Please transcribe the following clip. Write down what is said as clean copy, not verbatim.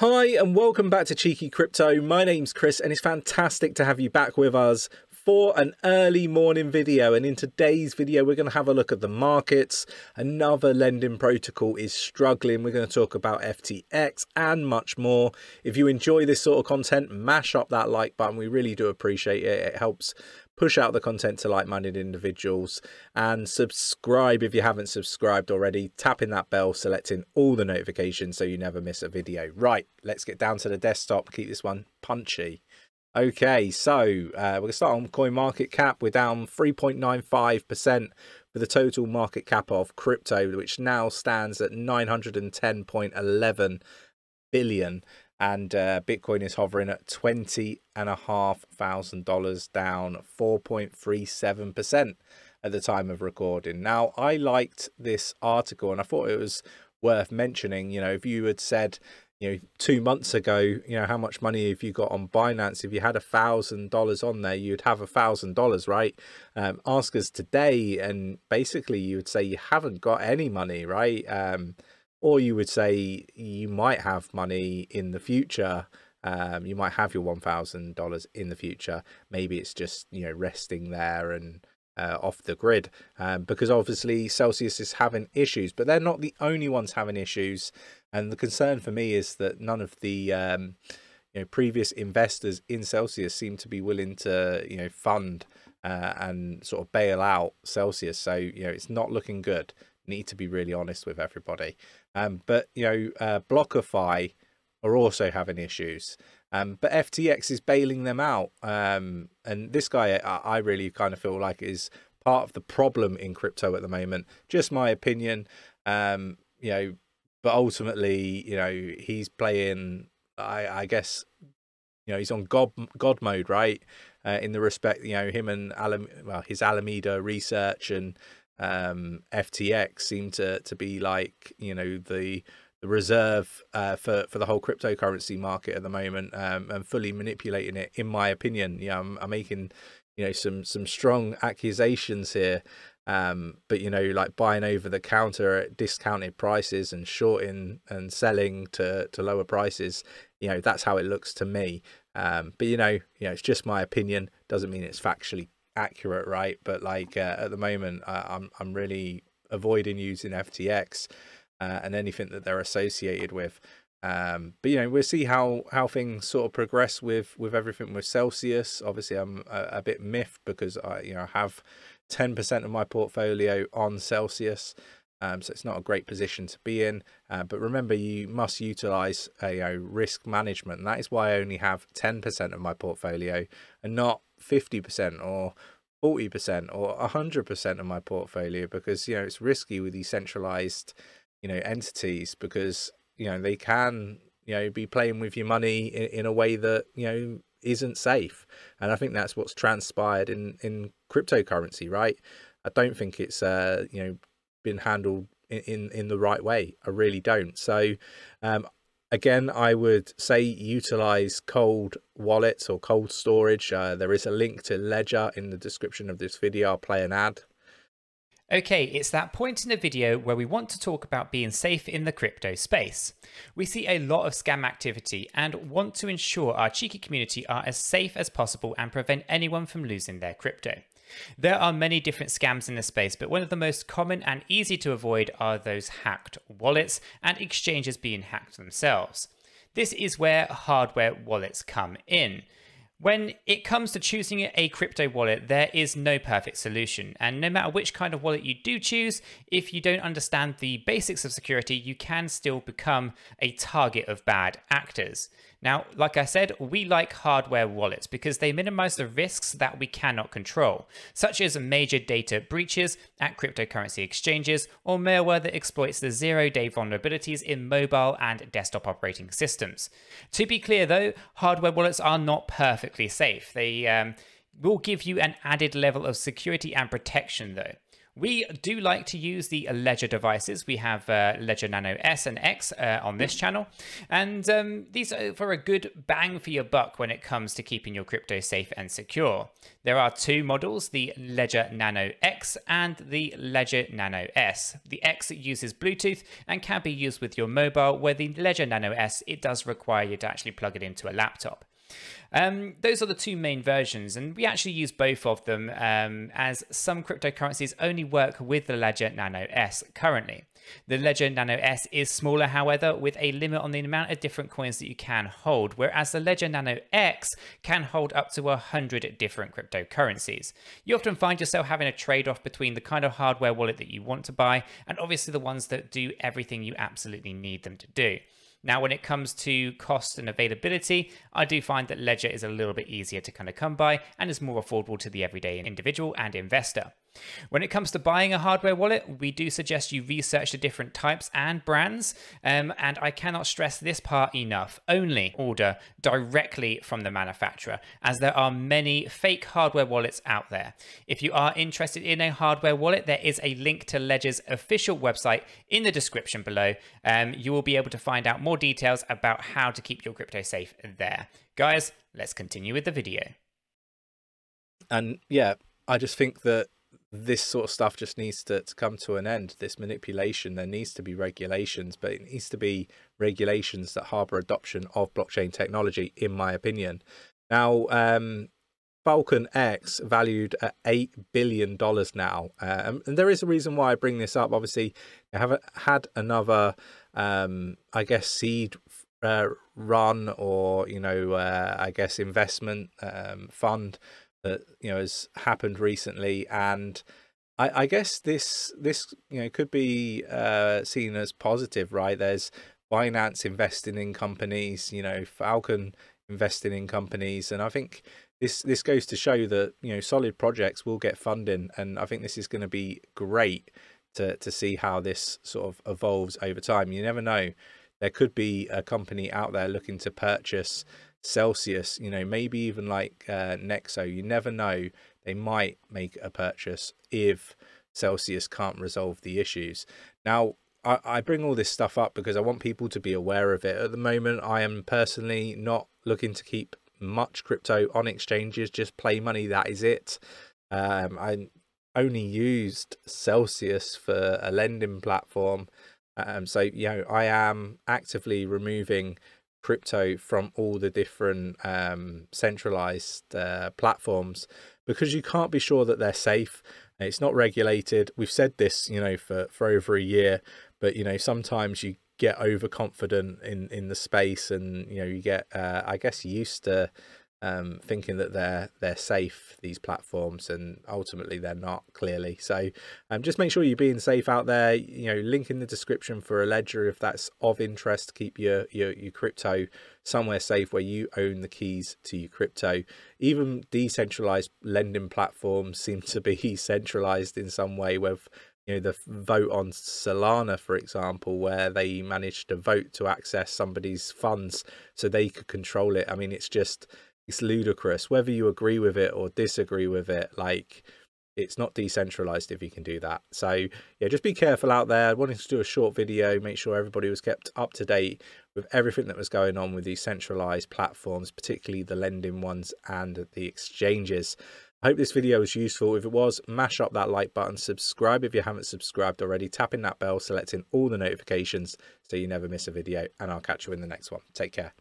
Hi and welcome back to Cheeky Crypto. My name's Chris and it's fantastic to have you back with us for an early morning video. And in today's video we're going to have a look at the markets. Another lending protocol is struggling. We're going to talk about FTX and much more. If you enjoy this sort of content, mash up that like button. We really do appreciate it. It helps push out the content to like-minded individuals, and subscribe if you haven't subscribed already, tapping that bell, selecting all the notifications so you never miss a video. Right, let's get down to the desktop, keep this one punchy. Okay, so we're going to start on coin market cap. We're down 3.95% for the total market cap of crypto, which now stands at 910.11 billion. And Bitcoin is hovering at $20,500, down 4.37% at the time of recording. Now, I liked this article and I thought it was worth mentioning. You know, if you had said, 2 months ago, how much money have you got on Binance? If you had $1,000 on there, you'd have $1,000, right? Ask us today, and basically you would say you haven't got any money, right? Or you would say you might have money in the future. You might have your $1,000 in the future. Maybe it's just, resting there and off the grid, because obviously Celsius is having issues, but they're not the only ones having issues. And the concern for me is that none of the previous investors in Celsius seem to be willing to fund and sort of bail out Celsius. So it's not looking good. Need to be really honest with everybody. But BlockFi are also having issues, but FTX is bailing them out, and this guy I really kind of feel like is part of the problem in crypto at the moment. Just my opinion. But ultimately he's playing, I guess he's on god mode, right? In the respect him and his Alameda research and FTX seem to be like the reserve for the whole cryptocurrency market at the moment, and fully manipulating it, in my opinion. I'm making some strong accusations here, but like buying over the counter at discounted prices and shorting and selling to lower prices, that's how it looks to me. But it's just my opinion, doesn't mean it's factually accurate, right? But like at the moment I'm really avoiding using FTX and anything that they're associated with, but we'll see how things sort of progress with everything with Celsius. Obviously I'm a bit miffed because I have 10% of my portfolio on Celsius, so it's not a great position to be in, but remember, you must utilize risk management, and that is why I only have 10% of my portfolio and not 50% or 40% or 100% of my portfolio, because it's risky with these centralized entities, because they can be playing with your money in a way that isn't safe. And I think that's what's transpired in cryptocurrency, right? I don't think it's been handled in the right way. I really don't. So again, I would say utilize cold wallets or cold storage. There is a link to Ledger in the description of this video. I'll play an ad. Okay, it's that point in the video where we want to talk about being safe in the crypto space. We see a lot of scam activity and want to ensure our cheeky community are as safe as possible and prevent anyone from losing their crypto. There are many different scams in the space, but one of the most common and easy to avoid are those hacked wallets and exchanges being hacked themselves. This is where hardware wallets come in. When it comes to choosing a crypto wallet, there is no perfect solution, and no matter which kind of wallet you do choose, if you don't understand the basics of security, you can still become a target of bad actors. Now, like I said, we like hardware wallets because they minimize the risks that we cannot control, such as major data breaches at cryptocurrency exchanges or malware that exploits the zero-day vulnerabilities in mobile and desktop operating systems. To be clear though, hardware wallets are not perfectly safe. They will give you an added level of security and protection though. We do like to use the Ledger devices. We have Ledger Nano S and X on this channel, and these are for a good bang for your buck when it comes to keeping your crypto safe and secure. There are two models, the Ledger Nano X and the Ledger Nano S. The X uses Bluetooth and can be used with your mobile, where the Ledger Nano S, it does require you to actually plug it into a laptop. Those are the two main versions, and we actually use both of them as some cryptocurrencies only work with the Ledger Nano S currently. The Ledger Nano S is smaller, however, with a limit on the amount of different coins that you can hold, whereas the Ledger Nano X can hold up to 100 different cryptocurrencies. You often find yourself having a trade-off between the kind of hardware wallet that you want to buy and obviously the ones that do everything you absolutely need them to do. Now, when it comes to cost and availability, I do find that Ledger is a little bit easier to kind of come by and is more affordable to the everyday individual and investor. When it comes to buying a hardware wallet, we do suggest you research the different types and brands, and I cannot stress this part enough. Only order directly from the manufacturer, as there are many fake hardware wallets out there. If you are interested in a hardware wallet, there is a link to Ledger's official website in the description below. You will be able to find out more details about how to keep your crypto safe there. Guys, let's continue with the video. And yeah, I just think that this sort of stuff just needs to come to an end. This manipulation, there needs to be regulations, but it needs to be regulations that harbour adoption of blockchain technology, in my opinion. Now, Falcon X valued at $8 billion now, and there is a reason why I bring this up. Obviously, they haven't had another, I guess, seed run, or I guess investment fund that has happened recently, and I guess this could be seen as positive, right? There's Binance investing in companies, Falcon investing in companies, and I think this goes to show that solid projects will get funding, and I think this is going to be great to see how this sort of evolves over time. You never know, there could be a company out there looking to purchase Celsius, maybe even like Nexo. You never know, they might make a purchase if Celsius can't resolve the issues. Now, I bring all this stuff up because I want people to be aware of it. At the moment, I am personally not looking to keep much crypto on exchanges, just play money, that is it. I only used Celsius for a lending platform, so I am actively removing crypto from all the different centralized platforms, because you can't be sure that they're safe. It's not regulated. We've said this for over a year, but sometimes you get overconfident in the space, and you get I guess used to thinking that they're safe, these platforms, and ultimately they're not, clearly. So just make sure you're being safe out there. Link in the description for a ledger if that's of interest to keep your crypto somewhere safe where you own the keys to your crypto. Even decentralized lending platforms seem to be centralized in some way, with the vote on Solana, for example, where they managed to vote to access somebody's funds so they could control it. I mean, it's ludicrous. Whether you agree with it or disagree with it, like, it's not decentralized if you can do that. So yeah, just be careful out there. I wanted to do a short video, make sure everybody was kept up to date with everything that was going on with these centralized platforms, particularly the lending ones and the exchanges. I hope this video was useful. If it was, mash up that like button, subscribe if you haven't subscribed already, tapping that bell, selecting all the notifications so you never miss a video, and I'll catch you in the next one. Take care.